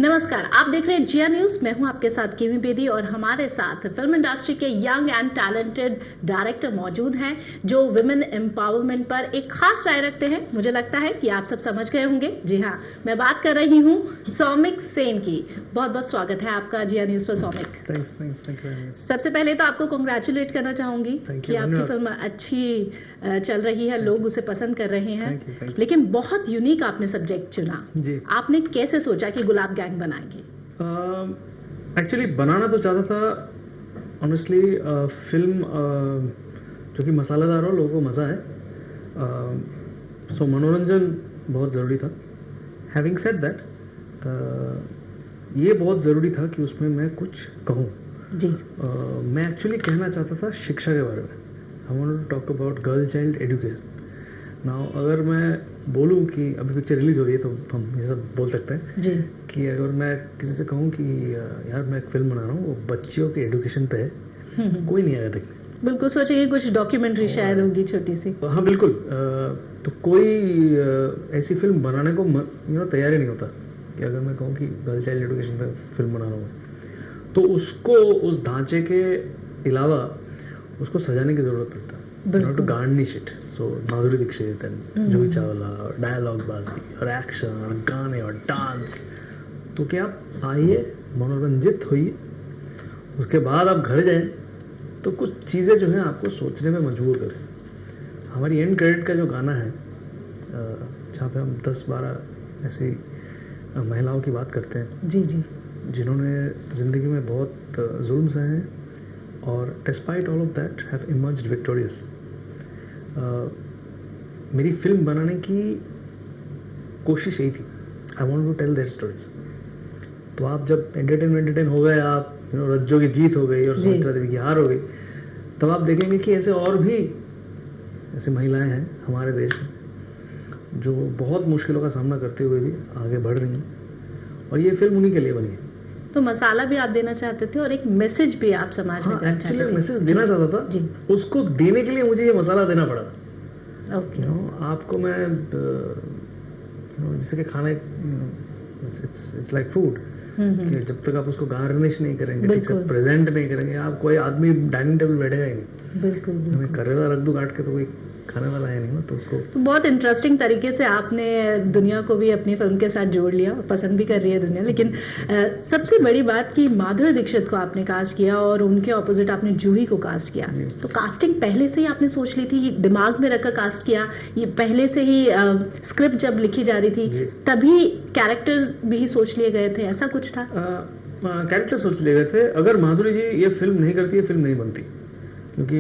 नमस्कार, आप देख रहे हैं जिया न्यूज। मैं हूं आपके साथ किमी बेदी और हमारे साथ फिल्म इंडस्ट्री के यंग एंड टैलेंटेड डायरेक्टर मौजूद हैं जो विमेन एम्पावरमेंट पर एक खास राय रखते हैं। मुझे लगता है कि आप सब समझ गए होंगे। जी हाँ, मैं बात कर रही हूं सौमिक सेन की। बहुत बहुत स्वागत है आपका जिया न्यूज पर Soumik. Thank you very much. सबसे पहले तो आपको कांग्रेचुलेट करना चाहूंगी कि आपकी फिल्म अच्छी चल रही है, लोग उसे पसंद कर रहे हैं। Thank you. लेकिन बहुत यूनिक आपने सब्जेक्ट चुना जी। आपने कैसे सोचा कि गुलाब गैंग बनाएंगे? एक्चुअली बनाना तो चाहता था ऑनेस्टली फिल्म जो कि मसालेदार हो, लोगों को मज़ा है, सो मनोरंजन बहुत ज़रूरी था। हैविंग सेड दैट ये बहुत ज़रूरी था कि उसमें मैं कुछ कहूँ जी। मैं एक्चुअली कहना चाहता था शिक्षा के बारे में। I want to talk about girl child education. Now अगर मैं बोलूँ कि अभी पिक्चर रिलीज हो रही है तो हम ये सब बोल सकते हैं जी। कि अगर मैं किसी से कहूँ कि यार मैं एक फिल्म बना रहा हूँ वो बच्चियों के एजुकेशन पे है, कोई नहीं आएगा देखने। बिल्कुल, सोचिए कुछ डॉक्यूमेंट्री शायद होगी छोटी सी। हाँ बिल्कुल। तो कोई ऐसी फिल्म बनाने को तैयार ही नहीं होता कि अगर मैं कहूँ कि गर्ल चाइल्ड एजुकेशन पे फिल्म बना रहा हूँ तो उसको उस ढांचे के अलावा उसको सजाने की ज़रूरत पड़ता है, to garnish it. So Madhuri Dixit and Juhi Chawla और डायलॉग बाजी और एक्शन और गाने और डांस, तो क्या आप आइए, मनोरंजित होइए, उसके बाद आप घर जाएं तो कुछ चीज़ें जो हैं आपको सोचने में मजबूर करें। हमारी एंड क्रेडिट का जो गाना है जहाँ पे हम 10-12 ऐसी महिलाओं की बात करते हैं जी जी, जिन्होंने ज़िंदगी में बहुत जुल्म सहे हैं और despite all of that have emerged victorious. मेरी फिल्म बनाने की कोशिश यही थी, I want to tell their stories. तो आप जब एंटरटेन हो गए, आप रज्जो की जीत हो गई और सुमित्रा देवी की हार हो गई, तब आप देखेंगे कि ऐसे और भी ऐसे महिलाएं हैं हमारे देश में जो बहुत मुश्किलों का सामना करते हुए भी आगे बढ़ रही हैं, और ये फिल्म उन्हीं के लिए बनी है। तो मसाला भी आप देना चाहते थे और एक मैसेज भी आप समाज में देना चाहते थे। एक्चुअली मैसेज देना चाहता था जी। उसको देने के लिए मुझे ये मसाला देना पड़ा। ओके। आपको मैं जैसे कि खाना इट्स लाइक फूड, कि जब तक आप उसको गार्निश नहीं करेंगे, ठीक से प्रेजेंट नहीं करेंगे, आप कोई आदमी डाइनिंग टेबल बैठेगा ही नहीं। बिल्कुल, हमें करेला रख दो काट के तो कोई खाने वाला है नहीं ना, तो उसको तो बहुत इंटरेस्टिंग तरीके से आपने दुनिया को भी अपनी फिल्म के साथ जोड़ लिया, पसंद भी कर रही है दुनिया। लेकिन सबसे बड़ी बात कि माधुरी दीक्षित को आपने कास्ट किया और उनके ऑपोजिट आपने जूही को कास्ट किया। तो कास्टिंग पहले से ही आपने सोच ली थी, दिमाग में रखकर कास्ट किया, ये पहले से ही स्क्रिप्ट जब लिखी जा रही थी तभी कैरेक्टर्स भी सोच लिए गए थे, ऐसा कुछ था? कैरेक्टर सोच लिए गए थे। अगर माधुरी जी ये फिल्म नहीं करती, ये फिल्म नहीं बनती, क्योंकि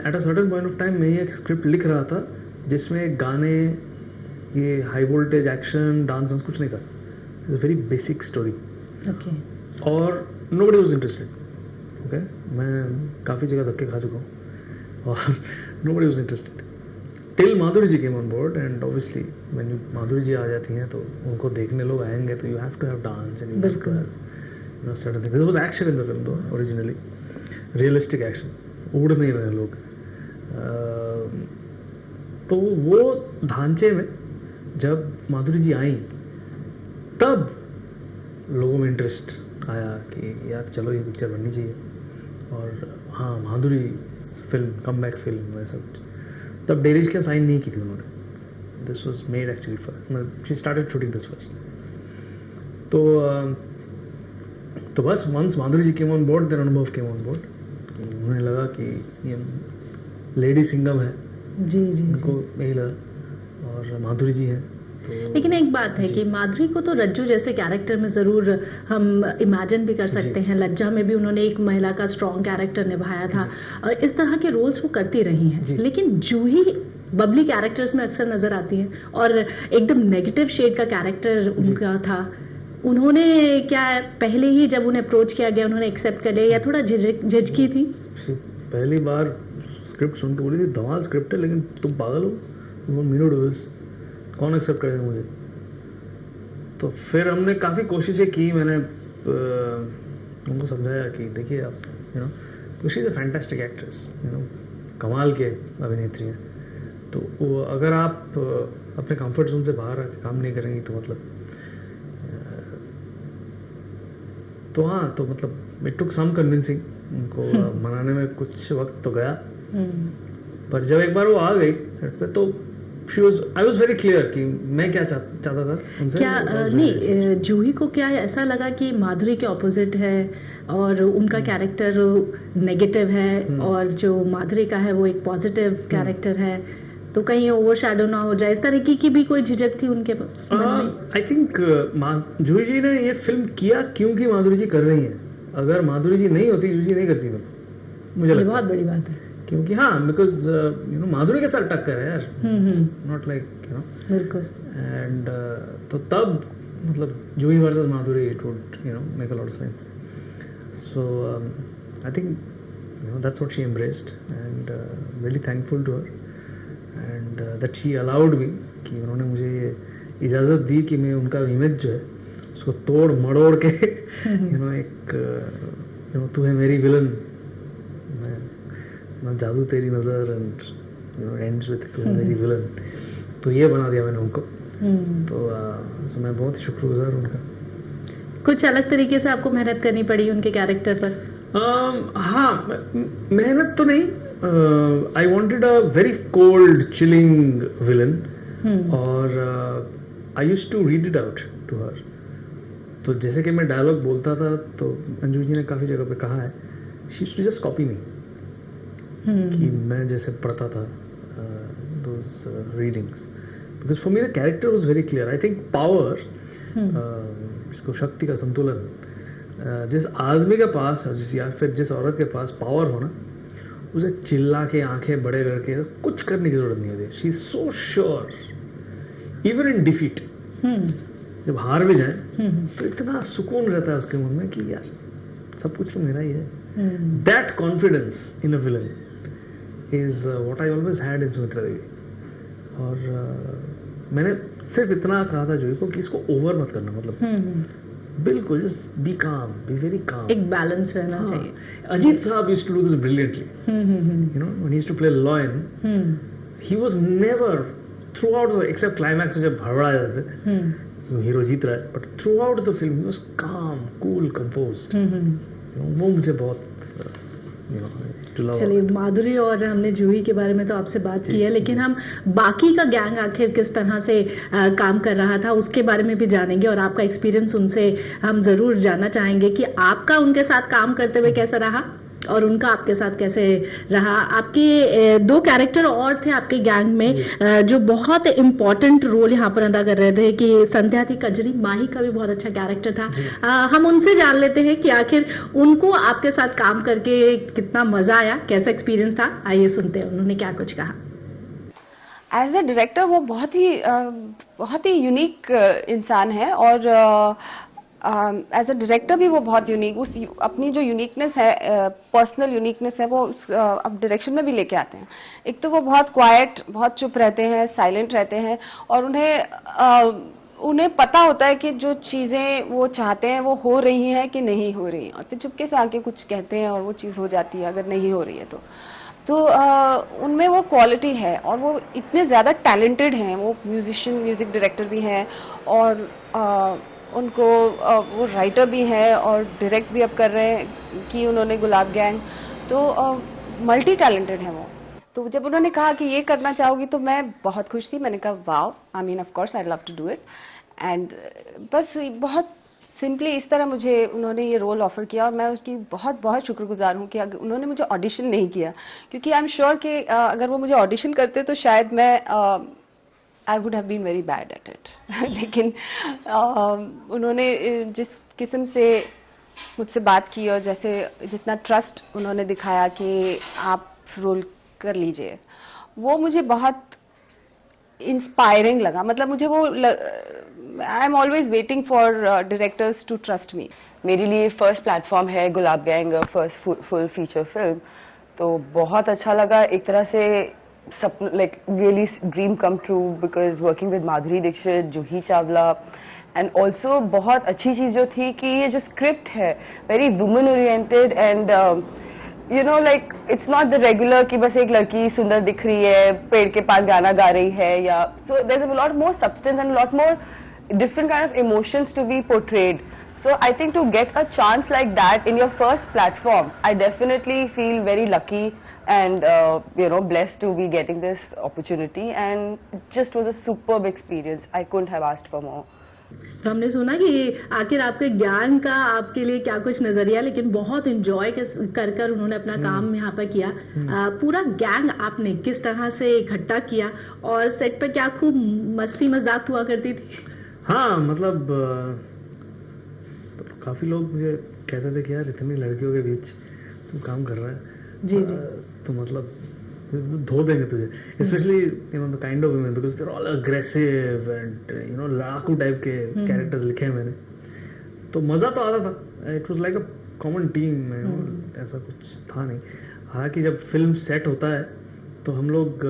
at a certain point of time मैं ये एक स्क्रिप्ट लिख रहा था जिसमें गाने, ये हाई वोल्टेज एक्शन, डांस कुछ नहीं था। It's a very basic story. Okay. और नोबडी वाज इंटरेस्टेड। ओके, मैं काफ़ी जगह धक्के खा चुका हूँ और nobody was interested till Madhuri ji came on board. And obviously when Madhuri ji आ जाती हैं तो उनको देखने लोग आएंगे, तो you have to have dance and बिल्कुल certain things. There was action in the film though, originally realistic action, उड़ नहीं रहे लोग। तो वो ढांचे में जब माधुरी जी आई तब लोगों में इंटरेस्ट आया कि यार चलो ये पिक्चर बननी चाहिए। और हाँ, माधुरी फिल्म, कमबैक फिल्म, वैसा कुछ। तब डेरिज के साइन नहीं की थी उन्होंने। This was made actually first, she started shooting this first. तो बस once Madhuri ji came on board, then Anubhav came on board. उन्हें लगा कि ये लेडी सिंगम है, जी जी, उनको यही लगा, और माधुरी जी हैं तो। लेकिन एक बात है कि माधुरी को तो रज्जू जैसे कैरेक्टर में जरूर हम इमेजिन भी कर सकते हैं। लज्जा में भी उन्होंने एक महिला का स्ट्रॉन्ग कैरेक्टर निभाया था और इस तरह के रोल्स वो करती रही हैं। लेकिन जूही बबली कैरेक्टर्स में अक्सर नजर आती हैं और एकदम नेगेटिव शेड का कैरेक्टर उनका था। उन्होंने क्या पहले ही जब उन्हें अप्रोच किया गया उन्होंने एक्सेप्ट कर लिया या थोड़ा झिझकी थी? पहली बार स्क्रिप्ट सुन के बोली थी धमाल स्क्रिप्ट है, लेकिन तुम पागल हो, मीनू डूल्स कौन एक्सेप्ट करेगा मुझे। तो फिर हमने काफ़ी कोशिशें की, मैंने उनको समझाया कि देखिए आप she is a fantastic actress, कमाल के अभिनेत्री हैं, तो वो अगर आप अपने कंफर्ट जोन से बाहर आके काम नहीं करेंगी तो मतलब तो हाँ, तो मतलब इट टुक सम कन्विंसिंग, उनको मनाने में कुछ वक्त तो गया, पर जब एक बार वो आ गई सेट पे तो आई वॉज वेरी क्लियर कि मैं क्या चाहता था उनसे। क्या नहीं, जूही को क्या ऐसा लगा कि माधुरी के ऑपोजिट है और उनका कैरेक्टर नेगेटिव है और जो माधुरी का है वो एक पॉजिटिव कैरेक्टर है, तो कहीं ओवर शैडो ना हो जाए, इस तरीके की भी कोई झिझक थी उनके मन में? आई थिंक जूही जी ने ये फिल्म किया क्योंकि माधुरी जी कर रही हैं। अगर माधुरी जी नहीं होती, जूही जी नहीं करती फिल्म, मुझे लगता है। बहुत बड़ी बात है, क्योंकि हाँ, बिकॉज यू नो माधुरी के साथ टक्कर है यार, नॉट लाइक यू नो। बिल्कुल। एंड तो तब मतलब Juhi versus Madhuri, it would you know make a lot of sense. So I think you know that's what she embraced and really thankful to her and that she allowed me, कि उन्होंने मुझे ये इजाज़त दी कि मैं उनका इमेज जो है उसको तोड़ मड़ोड़ के यू नो एक यू नो तू है मेरी विलन, मैं जादू तेरी नज़र and you know ends with तू है मेरी विलन, तो ये बना दिया मैंने उनको। तो मैं बहुत शुक्रगुजार उनका। कुछ अलग तरीके से आपको मेहनत करनी पड़ी उनके कैरेक्टर पर? हाँ, मेहनत तो नहीं, I wanted a very cold, chilling villain, और I used to read it out to her. तो जैसे कि मैं डायलॉग बोलता था तो अंजू जी ने काफ़ी जगह पे कहा है, she used to just copy me, कि मैं जैसे पढ़ता था those readings. Because for me the character was very clear. I think power, इसको शक्ति का संतुलन, जिस आदमी के पास या फिर जिस औरत के पास पावर हो ना, उसे चिल्ला के आंखें बड़े करके कुछ करने की जरूरत नहीं होती। She is so sure even in defeat, जब हार भी जाए तो इतना सुकून रहता है उसके मन में कि यार सब कुछ तो मेरा ही है। That confidence in a villain is what I always had in Sumitra Devi. और मैंने सिर्फ इतना कहा था जूही को कि इसको ओवर मत करना, मतलब बिल्कुल just be calm, be very calm, एक बैलेंस रहना चाहिए। अजीत साहब used to do this brilliantly, you know, when he used to play Loin, he was never throughout the, except climax में जब भड़बड़ा जाते थे, हीरो जीत रहा है, but throughout the film he was calm, cool, composed. वो मुझे बहुत चलिए, माधुरी और हमने जूही के बारे में तो आपसे बात की है, लेकिन हम बाकी का गैंग आखिर किस तरह से काम कर रहा था उसके बारे में भी जानेंगे, और आपका एक्सपीरियंस उनसे हम ज़रूर जानना चाहेंगे कि आपका उनके साथ काम करते हुए कैसा रहा और उनका आपके साथ कैसे रहा। आपके दो कैरेक्टर और थे आपके गैंग में जो बहुत इम्पोर्टेंट रोल यहाँ पर अदा कर रहे थे, कि संध्या थी कजरी, माही का भी बहुत अच्छा कैरेक्टर था। हम उनसे जान लेते हैं कि आखिर उनको आपके साथ काम करके कितना मजा आया, कैसा एक्सपीरियंस था। आइए सुनते हैं उन्होंने क्या कुछ कहा। एज अ डायरेक्टर वो बहुत ही यूनिक इंसान है, और एज अ डायरेक्टर भी वो बहुत यूनिक, उस अपनी जो यूनिकनेस है, पर्सनल यूनिकनेस है, वो अब डायरेक्शन में भी लेके आते हैं। एक तो वो बहुत क्वाइट, बहुत चुप रहते हैं, साइलेंट रहते हैं, और उन्हें पता होता है कि जो चीज़ें वो चाहते हैं वो हो रही हैं कि नहीं हो रही हैं, और फिर चुपके से आके कुछ कहते हैं और वो चीज़ हो जाती है अगर नहीं हो रही है तो उनमें वो क्वालिटी है, और वो इतने ज़्यादा टैलेंटेड हैं। वो म्यूज़िक डायरेक्टर भी हैं, और उनको वो राइटर भी हैं, और डायरेक्ट भी अब कर रहे हैं कि उन्होंने गुलाब गैंग, तो मल्टी टैलेंटेड है वो। तो जब उन्होंने कहा कि ये करना चाहोगी तो मैं बहुत खुश थी। मैंने कहा wow, I mean of course I love to do it, and बस बहुत सिंपली इस तरह मुझे उन्होंने ये रोल ऑफर किया, और मैं उसकी बहुत बहुत शुक्रगुजार हूँ कि उन्होंने मुझे ऑडिशन नहीं किया, क्योंकि आई एम श्योर कि अगर वो मुझे ऑडिशन करते तो शायद मैं I would have been very bad at it. लेकिन उन्होंने जिस किस्म से मुझसे बात की और जैसे जितना ट्रस्ट उन्होंने दिखाया कि आप रोल कर लीजिए, वो मुझे बहुत इंस्पायरिंग लगा। मतलब मुझे वो I am always waiting for directors to trust me. मेरे लिए फर्स्ट प्लेटफॉर्म है Gulaab Gang, first full feature film, तो बहुत अच्छा लगा। एक तरह से like really dream come true, because working with Madhuri Dixit, Juhi Chawla, and also बहुत अच्छी चीज़ जो थी कि ये जो स्क्रिप्ट है very woman oriented, and you know like it's not the regular कि बस एक लड़की सुंदर दिख रही है, पेड़ के पास गाना गा रही है, या so there's a lot more substance and a lot more different kind of emotions to be portrayed. So I think to get a chance like that in your first platform, I definitely feel very lucky and blessed to be getting this opportunity, and it just was a superb experience. I couldn't have asked for more. तो हमने सुना कि आखिर आपके gang का आपके लिए क्या कुछ नजरिया, लेकिन बहुत एंजॉय कर उन्होंने अपना काम यहाँ पर किया। पूरा गैंग आपने किस तरह से इकट्ठा किया और सेट पे क्या खूब मस्ती मजाक हुआ करती थी? हाँ, मतलब काफ़ी लोग मुझे कहते थे कि यार इतनी लड़कियों के बीच तू काम कर रहा है, जी जी, तो मतलब धो देंगे तुझे, specially the kind of women, because they are all aggressive and लड़ाकू टाइप के कैरेक्टर्स लिखे हैं मैंने, तो मज़ा तो आता था। It was like a common team, ऐसा कुछ था नहीं। हालांकि जब फिल्म सेट होता है तो हम लोग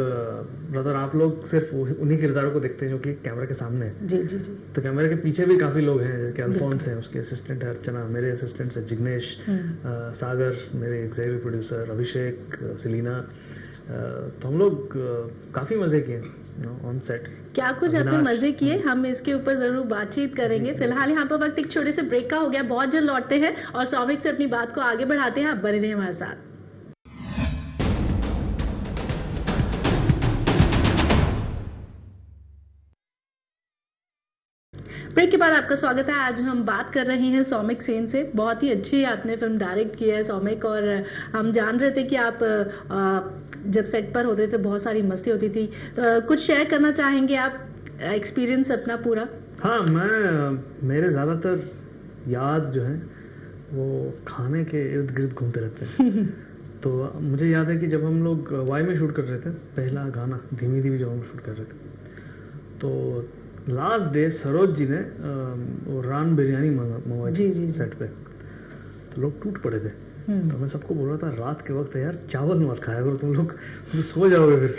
ब्रदर आप लोग सिर्फ उन्हीं किरदारों को देखते हैं जो कि कैमरा के सामने है। जी जी जी। तो कैमरे के पीछे भी काफ़ी लोग हैं, जैसे कि अल्फोंस हैं, उसके असिस्टेंट है अर्चना, मेरे असिस्टेंट्स है जिग्नेश, सागर मेरे एग्जीक्यूटिव प्रोड्यूसर, अभिषेक, सेलिना। तो हम लोग काफ़ी मज़े किए ऑन सेट। क्या कुछ आपने मजे किए, हम इसके ऊपर जरूर बातचीत करेंगे। फिलहाल यहाँ पर वक्त एक छोटे से ब्रेक का हो गया, बहुत जल्द लौटते हैं और सौमिक से अपनी बात को आगे बढ़ाते हैं। आप बने रहिए हमारे साथ। ब्रेक के बाद आपका स्वागत है। आज हम बात कर रहे हैं सौमिक सेन से। बहुत ही अच्छी आपने फिल्म डायरेक्ट की है सौमिक, और हम जान रहे थे कि आप जब सेट पर होते थे बहुत सारी मस्ती होती थी। कुछ शेयर करना चाहेंगे आप एक्सपीरियंस अपना पूरा? हाँ, मेरे ज़्यादातर याद जो है वो खाने के इर्द गिर्द घूमते रहते हैं। तो मुझे याद है कि जब हम लोग वाई में शूट कर रहे थे पहला गाना धीमी धीमी, जब हम शूट कर रहे थे तो लास्ट डे सरोज जी ने वो रान बिरयानी मंगवाई थी सेट पे, तो लोग टूट पड़े थे। तो मैं सबको बोल रहा था रात के वक्त यार चावल मत खाया करो तुम लोग, तो सो जाओगे फिर।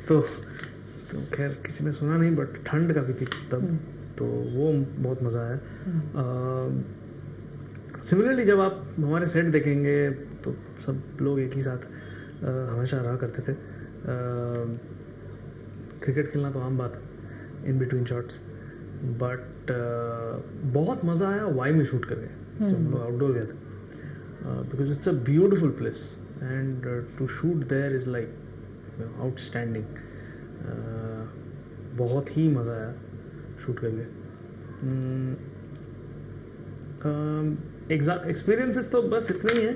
तो खैर किसी ने सुना नहीं, बट ठंड काफ़ी थी तब, तो वो बहुत मज़ा आया। सिमिलरली जब आप हमारे सेट देखेंगे तो सब लोग एक ही साथ हमेशा रहा करते थे। क्रिकेट खेलना तो आम बात है इन बिटवीन शॉट्स, बट बहुत मज़ा आया वाई में शूट करके जब हम लोग आउटडोर गए थे, because it's a beautiful place and to shoot there is like outstanding. बहुत ही मज़ा आया शूट करके। एक्सपीरियंसेस तो बस इतने ही है।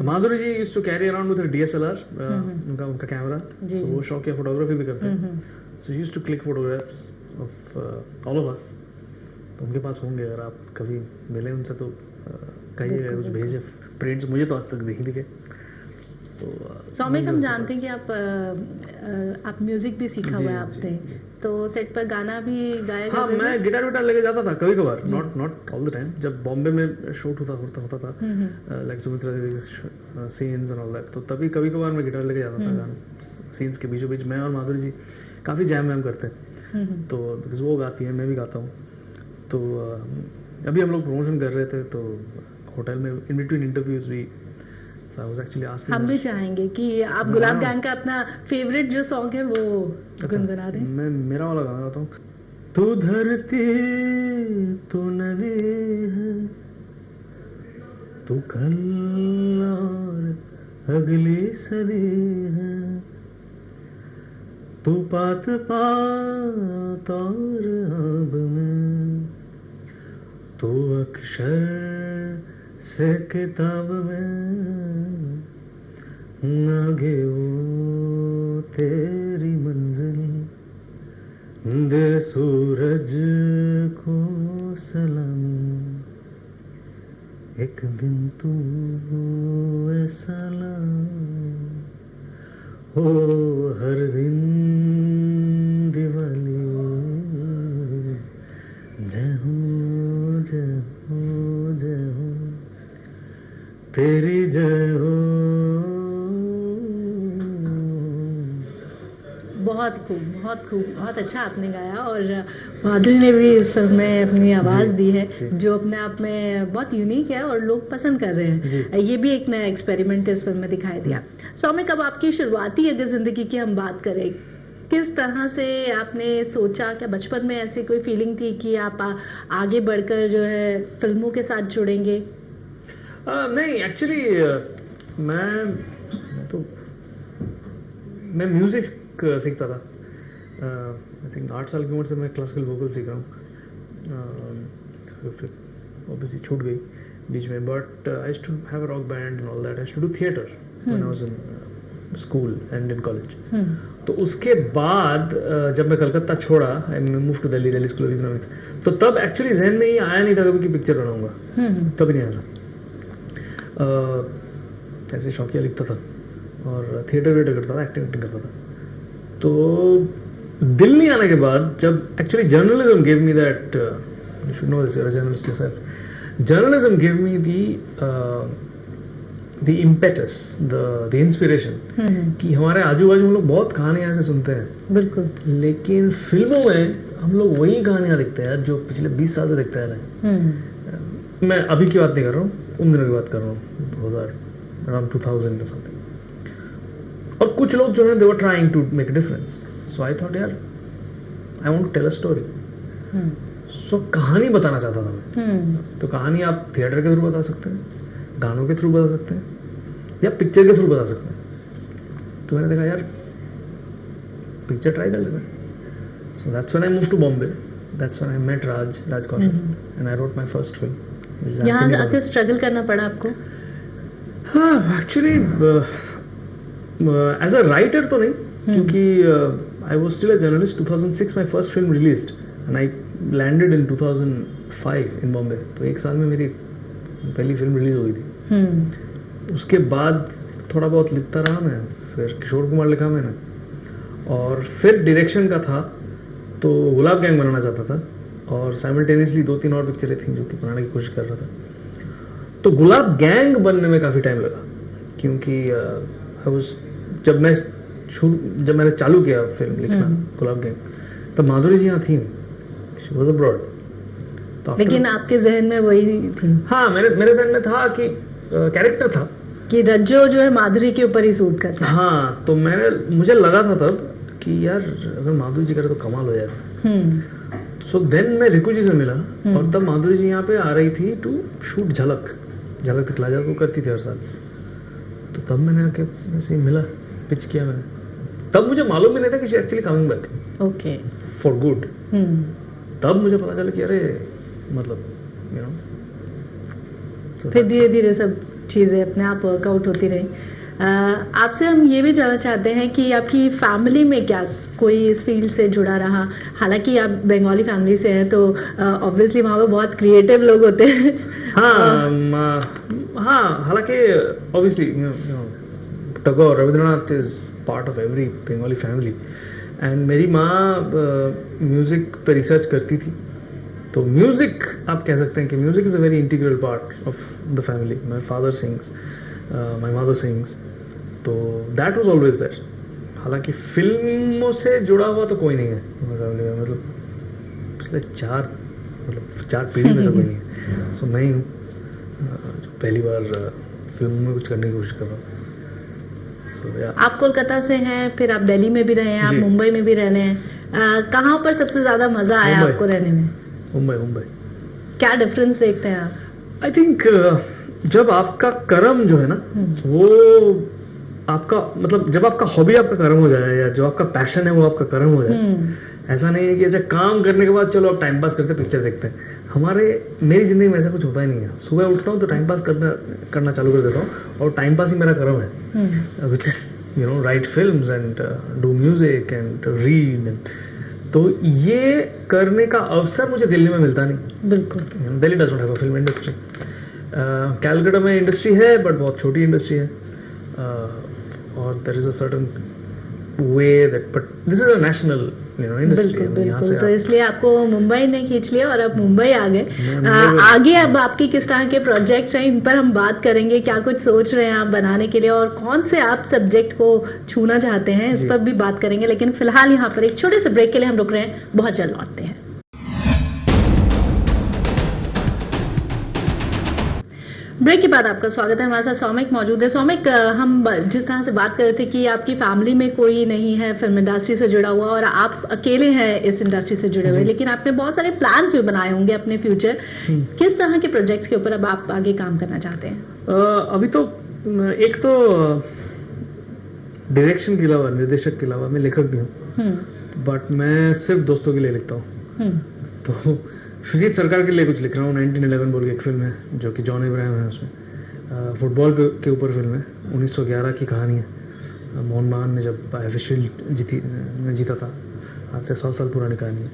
Madhuri ji used to carry around with DSLR, उनका कैमरा, so वो शौक या फोटोग्राफी भी करते हैं, so she used to click photographs of all of us. तो उनके पास होंगे, अगर आप कभी मिले उनसे तो कहिएगा कुछ भेजे प्रिंट्स, मुझे तो आज तक नहीं दिखे। तो सौमिक हम जानते हैं कि आप म्यूजिक भी सीखा हुआ है आपने, तो सेट पर गाना भी गाया? हाँ, मैं गिटार विटार लेके जाता था कभी कभार, नॉट ऑल द टाइम। जब बॉम्बे में शूट होता था like Sumitra Devi scenes and all that, तो तभी कभी कभार मैं गिटार लेके जाता था गाना सीन्स के बीचों बीच। मैं और माधुरी जी काफ़ी जैम वैम करते हैं, तो बिकॉज वो गाती है, मैं भी गाता हूँ। तो अभी हम लोग प्रमोशन कर रहे थे तो होटल में इन बिटवीन इंटरव्यूज भी हम भी चाहेंगे कि आप गुलाब गैंग का अपना फेवरेट जो सॉन्ग है वो गुनगुना दें। मैं मेरा वाला गाना गाता हूँ। तू धरती तू नदी है, तू कल और अगली सदी है, तू पात पात और अब में, तू अक्षर से किताब में, आगे वो तेरी मंजिल, दे सूरज को सलामी, एक दिन तू ऐसा लाए, हो हर दिन दिवाली, जय हो जय हो जय हो तेरी जय हो। बहुत खूब, बहुत खूब, बहुत अच्छा आपने गाया। और माधुरी ने भी इस फिल्म में अपनी आवाज़ दी है जो अपने आप में बहुत यूनिक है और लोग पसंद कर रहे हैं। ये भी एक नया एक्सपेरिमेंट इस फिल्म में दिखाई दिया। सौमिक, अब आपकी शुरुआती अगर ज़िंदगी की हम बात करें, किस तरह से आपने सोचा, क्या बचपन में ऐसी कोई फीलिंग थी कि आप आगे बढ़कर जो है फिल्मों के साथ जुड़ेंगे? नहीं, एक्चुअली मैं म्यूज़िक सीखता था। आई थिंक 8 साल की उम्र से मैं क्लासिकल वोकल सीख रहा हूँ। फिर ऑब्वियसली छूट गई बीच में, but I used to have a rock band and all that. I used to do theatre when I was in school and in college. तो उसके बाद जब मैं कलकत्ता छोड़ा, I move to Delhi School of Economics, तो तब एक्चुअली जहन में ये आया नहीं था कभी कि पिक्चर बनाऊंगा। कभी नहीं आया था। ऐसे शौकिया लिखता था और थिएटर करता था, एक्टिंग करता था। तो दिल्ली आने के बाद जब actually journalism give me that, you should know this, you are a journalist yourself, journalism give me the impetus, the inspiration कि हमारे आजू बाजू हम लोग बहुत कहानियां ऐसे सुनते हैं, बिल्कुल, लेकिन फिल्मों में हम लोग वही कहानियां लिखते हैं जो पिछले 20 साल से लिखते आ रहे हैं। मैं अभी की बात नहीं कर रहा हूँ, उन दिनों की बात कर रहा हूँ, 2000 or something। और कुछ लोग जो हैं they were trying to make a difference, so I thought यार I want to tell a story, so कहानी बताना चाहता था मैं। तो कहानी आप थिएटर के थ्रू बता सकते हैं, गानों के थ्रू बता सकते हैं, या पिक्चर के थ्रू बता सकते हैं। तो मैंने देखा यार पिक्चर ट्राई कर लेते हैं। So that's when I moved to Bombay, that's when I met Raj Kaushal and I wrote my first film। यहाँ जाकर स्ट्रगल करना पड़ा आपको? हाँ, एक्चुअली एज अ राइटर तो नहीं, क्योंकि I was still a journalist. 2006 my first film released and I landed in 2005 इन बॉम्बे। तो 1 साल में मेरी पहली फिल्म रिलीज हुई थी। उसके बाद थोड़ा बहुत लिखता रहा मैं, फिर किशोर कुमार लिखा मैंने, और फिर डायरेक्शन का था तो गुलाब गैंग बनाना चाहता था, और साइमल्टेनियसली 2-3 और पिक्चरें थी जो कि बनाने की कोशिश कर रहा था। तो गुलाब गैंग बनने में काफ़ी टाइम लगा, क्योंकि जब मैंने चालू किया फिल्म लिखना गुलाब गैंग, तब माधुरी जी यहाँ थी नहीं, शी वाज अब्रॉड। लेकिन आपके जहन में वही थी? हाँ, मेरे जहन में था कि कैरेक्टर था कि रज्जो जो है माधुरी के ऊपर ही सूट करता है। हाँ, तो मुझे लगा था तब कि यार अगर माधुरी जी करे तो कमाल हो जाएगा। सो देन मैं रिकू जी से मिला, और तब माधुरी जी यहाँ पे आ रही थी टू शूट झलक दिखला जा, वो करती थी हर साल। तो तब मैंने आके ऐसे ही मिला, पिच किया मैंने। तब मुझे मालूम भी नहीं था कि she actually coming back, okay, for good. तब मुझे पता चला कि अरे मतलब यू नो, फिर धीरे धीरे सब चीज़ें अपने आप वर्कआउट होती रही। आपसे हम ये भी जानना चाहते हैं कि आपकी फैमिली में क्या कोई इस फील्ड से जुड़ा रहा? हालांकि आप बंगाली फैमिली से हैं, तो ऑब्वियसली वहाँ पे बहुत क्रिएटिव लोग होते हैं। हाँ, हालांकि obviously Tagore, Rabindranath is part of every Bengali family. And मेरी माँ म्यूज़िक पे रिसर्च करती थी, तो म्यूज़िक आप कह सकते हैं कि music is a very integral part of the family. My father sings, my mother sings, तो दैट वाज ऑलवेज देयर। हालांकि फिल्मों से जुड़ा हुआ तो कोई नहीं है फैमिली में, मतलब पिछले 4 पीढ़ी में से कोई नहीं है। सो मैं ही हूँ पहली बार फिल्म में कुछ करने की कोशिश कर रहा हूँ। आप कोलकाता से हैं, फिर आप दिल्ली में भी रहे हैं, आप मुंबई में भी रहने हैं। कहाँ पर सबसे ज़्यादा मज़ा आया आपको रहने में? मुंबई। क्या डिफरेंस देखते हैं आप? आई थिंक जब आपका कर्म जो है ना, वो आपका मतलब जब आपका हॉबी आपका कर्म हो जाए, या जो आपका पैशन है वो आपका कर्म हो जाए। ऐसा नहीं है कि अच्छा काम करने के बाद चलो आप टाइम पास करते पिक्चर देखते हैं। मेरी जिंदगी में ऐसा कुछ होता ही नहीं है। सुबह उठता हूँ तो टाइम पास करना चालू कर देता हूँ, और टाइम पास ही मेरा कर्म है, which is you know right films and do music and read. तो ये करने का अवसर मुझे दिल्ली में मिलता नहीं। बिल्कुल, Delhi does not have a film industry. Calcutta में इंडस्ट्री है, बट बहुत छोटी इंडस्ट्री है, और there is a certain way that, but this is a national industry. बिल्कुल, तो इसलिए आपको मुंबई ने खींच लिया और आप मुंबई आ गए। आगे अब आपकी किस तरह के प्रोजेक्ट्स हैं, इन पर हम बात करेंगे। क्या कुछ सोच रहे हैं आप बनाने के लिए, और कौन से आप सब्जेक्ट को छूना चाहते हैं, इस पर भी बात करेंगे। लेकिन फिलहाल यहाँ पर एक छोटे से ब्रेक के लिए हम रुक रहे हैं, बहुत जल्द लौटते हैं। ब्रेक के बाद आपका स्वागत है। हमारे साथ सौमिक मौजूद है। सौमिक, हम जिस तरह से बात कर रहे थे कि आपकी फैमिली में कोई नहीं है फिल्म इंडस्ट्री से जुड़ा हुआ और आप अकेले हैं इस इंडस्ट्री से जुड़े हुए, लेकिन आपने बहुत सारे प्लान्स भी बनाए होंगे अपने फ्यूचर। किस तरह के प्रोजेक्ट्स के ऊपर अब आप आगे काम करना चाहते हैं? अभी तो एक तो डायरेक्शन के अलावा, निर्देशक के अलावा मैं लेखक भी हूँ, बट मैं सिर्फ दोस्तों के लिए लिखता हूँ। तो सुजीत सरकार के लिए कुछ लिख रहा हूँ। 1911 बोल के एक फिल्म है जो कि जॉन इब्राहिम है, उसमें फुटबॉल के ऊपर फिल्म है। 1911 की कहानी है। मोहन बागान ने जब IFA जीता था, आज से 100 साल पुरानी कहानी है।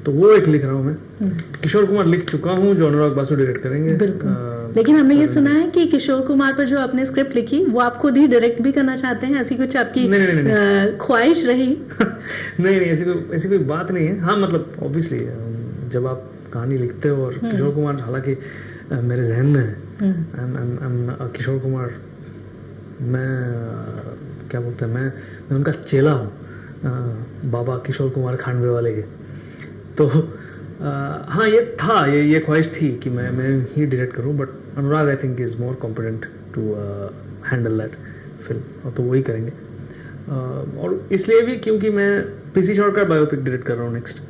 तो वो एक लिख रहा हूँ मैं। किशोर कुमार लिख चुका हूँ, जो अनुराग बासु डायरेक्ट करेंगे। लेकिन हमने ये सुना है कि किशोर कुमार पर जो आपने स्क्रिप्ट लिखी वो आप खुद ही डायरेक्ट भी करना चाहते हैं, ऐसी कुछ आपकी ख्वाहिश रही? नहीं, ऐसी कोई बात नहीं है। हाँ, मतलब ऑब्वियसली जब आप कहानी लिखते हो, और किशोर कुमार हालांकि मेरे जहन में है, किशोर कुमार, मैं क्या बोलते हैं, मैं उनका चेला हूँ, बाबा किशोर कुमार खांडवे वाले के। तो हाँ, ये ख्वाहिश थी कि मैं ही डायरेक्ट करूँ, but Anurag I think is more competent to handle that film, और तो वही करेंगे। और इसलिए भी क्योंकि मैं पीसी शॉर्ट का बायोपिक डायरेक्ट कर रहा हूँ next,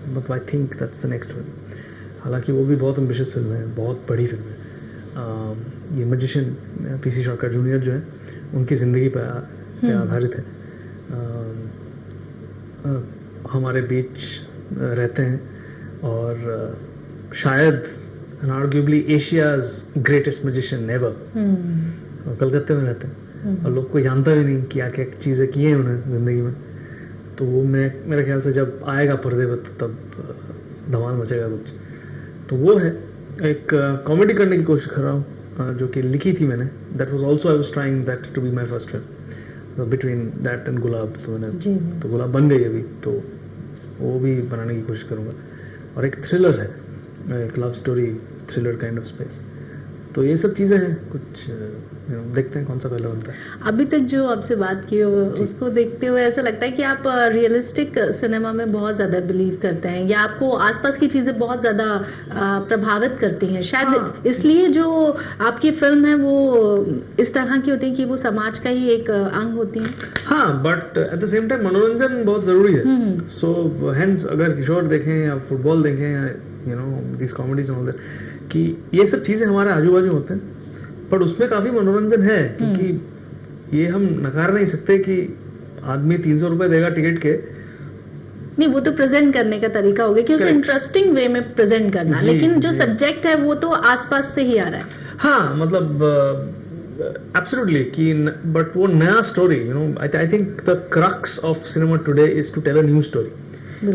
but I think that's the next film. हालांकि वो भी बहुत एम्बिशियस फिल्म है, बहुत बड़ी फिल्म है। ये मैजिशियन पीसी शॉर्ट जूनियर जो है, उनकी ज़िंदगी पर आधारित है। हमारे बीच रहते हैं, और शायद arguably Asia's greatest magician ever, और कलकत्ते में रहते हैं, और लोग कोई जानता भी नहीं क्या क्या चीज़ें की हैं उन्हें ज़िंदगी में। तो वो मेरे ख्याल से जब आएगा पर्दे पर तब धमाल मचेगा कुछ। तो वो है, एक कॉमेडी करने की कोशिश कर रहा हूँ, जो कि लिखी थी मैंने। That was also, I was trying that to be my first film, between that and Gulaab. तो मैंने तो गुलाब बन गई अभी, तो वो भी बनाने की कोशिश करूँगा। और एक थ्रिलर है, एक love story thriller kind of space. तो ये सब चीज़ें हैं, कुछ देखते हैं कौन सा पहले बनता है। अभी तक जो आपसे बात की हो उसको देखते हुए ऐसा लगता है कि आप रियलिस्टिक सिनेमा में बहुत ज़्यादा बिलीव करते हैं, या आपको आसपास की चीज़ें बहुत ज़्यादा प्रभावित करती हैं शायद। हाँ। इसलिए जो आपकी फिल्म है वो इस तरह की होती है कि वो समाज का ही एक अंग होती है। हाँ, but at the same time मनोरंजन बहुत ज़रूरी है। सो हेंस अगर किशोर देखें या फुटबॉल देखें या this comedies and all that, कि ये सब चीज़ें हमारे आजू बाजू होते हैं, पर उसमें काफ़ी मनोरंजन है। क्योंकि ये हम नकार नहीं सकते कि आदमी 300 रुपये देगा टिकट के। नहीं, वो तो प्रेजेंट करने का तरीका हो गया कि उसे इंटरेस्टिंग वे में प्रेजेंट करना, लेकिन जो सब्जेक्ट है वो तो आसपास से ही आ रहा है। हाँ, मतलब एब्सोल्युटली कि बट वो नया story, I think the crux of cinema today is to tell a new story,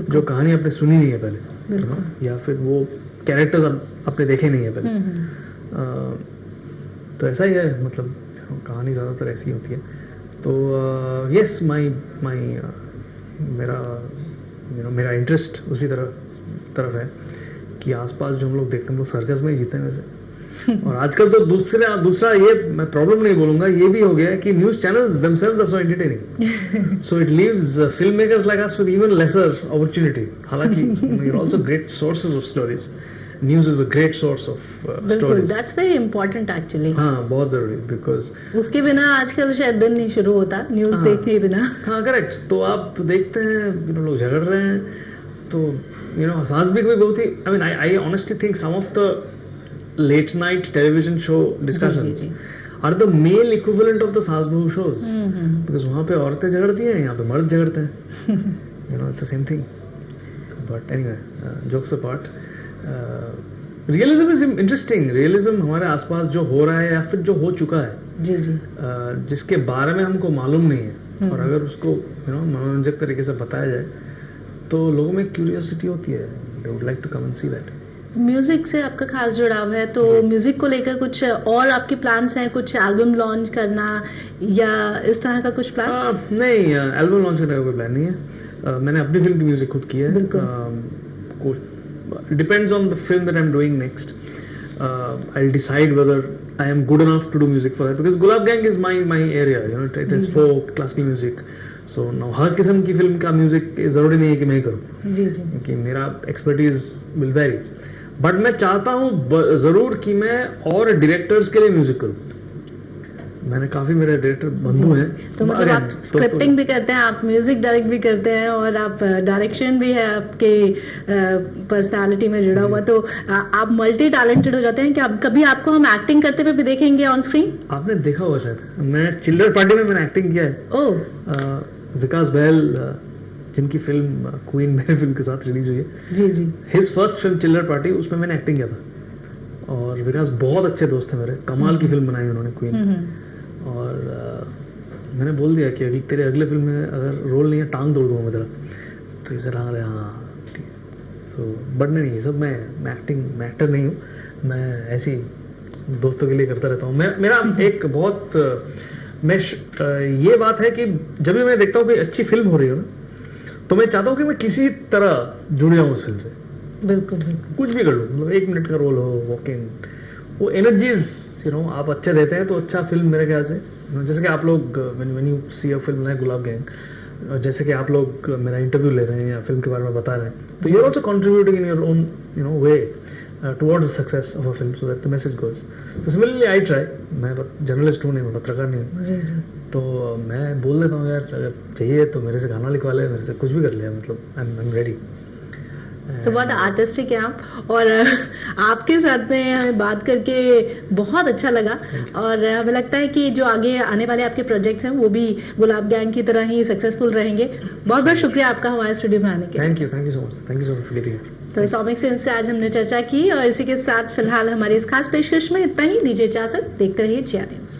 जो कहानी आपने सुनी नहीं है पहले, या फिर वो कैरेक्टर्स आपने देखे नहीं है पहले। तो ऐसा ही है, मतलब कहानी ज़्यादातर ऐसी होती है। तो यस, मेरा इंटरेस्ट उसी तरफ है कि आसपास जो हम लोग देखते हैं, हम लोग सर्कस में ही जीते हैं वैसे। और आजकल तो दूसरा ये मैं प्रॉब्लम नहीं बोलूँगा, ये भी हो गया है कि news channels themselves are so entertaining, so it leaves filmmakers like us with even lesser opportunity. हालांकि you're also great sources of stories. News is a great source of stories. That's very important actually. हाँ, बहुत जरूरी, because उसके बिना आजकल शायद दिन नहीं शुरू होता न्यूज़ देखने बिना। हाँ, करेक्ट। तो आप देखते हैं लोग झगड़ रहे हैं, तो सास भी बहुत ही, I honestly think some of the late night television show discussions are the male equivalent of the सास बहू shows, because वहाँ पे औरतें झगड़ती हैं, यहाँ पे मर्द झगड़ते हैं। It's the same thing. But anyway, jokes apart, realism is interesting. Realism हमारे आसपास जो हो रहा है या फिर जो हो चुका है, जिसके बारे में हमको मालूम नहीं है, और अगर उसको मनोरंजक तरीके से बताया जाए तो लोगों में क्यूरियोसिटी होती है, they would like to come and see that. Music से आपका खास जुड़ाव है, तो म्यूजिक को लेकर कुछ और आपके प्लान्स हैं, कुछ एल्बम लॉन्च करना या इस तरह का कुछ प्लान? नहीं, एल्बम लॉन्च करने का कोई प्लान नहीं है। मैंने अपनी फिल्म की म्यूजिक खुद की है। Depends on the film that I'm doing next. I'll decide whether I am good enough to do music for that, because Gulab Gang is my area, it is folk, classical music. So now हर किस्म की film का music ज़रूरी नहीं है कि मैं ही करूँ, क्योंकि मेरा एक्सपर्टीज विल वेरी। बट मैं चाहता हूँ ज़रूर कि मैं और डायरेक्टर्स के लिए म्यूजिक करूँ। मैंने काफ़ी मेरे डायरेक्टर बंधु हैं। तो मतलब आप स्क्रिप्टिंग भी करते हैं, आप म्यूजिक डायरेक्ट भी करते हैं और आप डायरेक्शन भी है आपके पर्सनालिटी में जुड़ा हुआ, तो आप मल्टी टैलेंटेड हो जाते हैं। क्या कभी आपको हम एक्टिंग करते हुए भी देखेंगे ऑन स्क्रीन? आपने देखा होगा शायद, मैं चिल्लर पार्टी में मैंने एक्टिंग किया है। ओह, विकास बहल जिनकी फिल्म क्वीन मेरे फिल्म के साथ रिलीज हुई है, जी जी, हिज फर्स्ट फिल्म चिल्लर पार्टी, उसमें मैंने एक्टिंग किया था। और विकास बहुत अच्छे दोस्त हैं मेरे, कमाल की फिल्म बनाई उन्होंने क्वीन। और मैंने बोल दिया कि अभी तेरे अगले फिल्म में अगर रोल नहीं है टांग तोड़ दूंगा मैं तेरा। तो इसे रहा रहे, हाँ ठीक है। सो बट नहीं, ये सब मैं एक्टर नहीं हूँ, मैं ऐसी दोस्तों के लिए करता रहता हूँ। मेरा एक बहुत ये बात है कि जब भी मैं देखता हूँ कोई अच्छी फिल्म हो रही हो ना, तो मैं चाहता हूँ कि मैं किसी तरह जुड़ जाऊँ उस फिल्म से। बिल्कुल बिल्कुल, कुछ भी कर लूँ, मतलब 1 मिनट का रोल हो, वॉकिंग, वो एनर्जीज आप अच्छे देते हैं तो अच्छा फिल्म मेरे ख्याल से। जैसे कि आप लोग when you see a film like Gulab Gang, जैसे कि आप लोग मेरा इंटरव्यू ले रहे हैं या फिल्म के बारे में बता रहे हैं, तो you are also contributing in your own way towards the success of a film so that the message goes. तो सिमिलरली आई ट्राई, मैं जर्नलिस्ट हूँ नहीं, मैं पत्रकार नहीं हूँ, जी जी, तो मैं बोल देता हूँ यार अगर चाहिए तो मेरे से गाना लिखवा ले, मेरे से कुछ भी कर लिया, मतलब आई एम रेडी। तो बहुत आर्टिस्टिक है आप, और आपके साथ में हमें बात करके बहुत अच्छा लगा। और हमें लगता है कि जो आगे आने वाले आपके प्रोजेक्ट्स हैं वो भी गुलाब गैंग की तरह ही सक्सेसफुल रहेंगे। बहुत बहुत शुक्रिया आपका हमारे स्टूडियो में आने के लिए। Thank you so much, thank you so much for getting. तो सौमिक सिंह से आज हमने चर्चा की, और इसी के साथ फिलहाल हमारी इस खास पेशकश में इतना ही। दीजिए इजाजत, देखते रहिए जिया न्यूज़।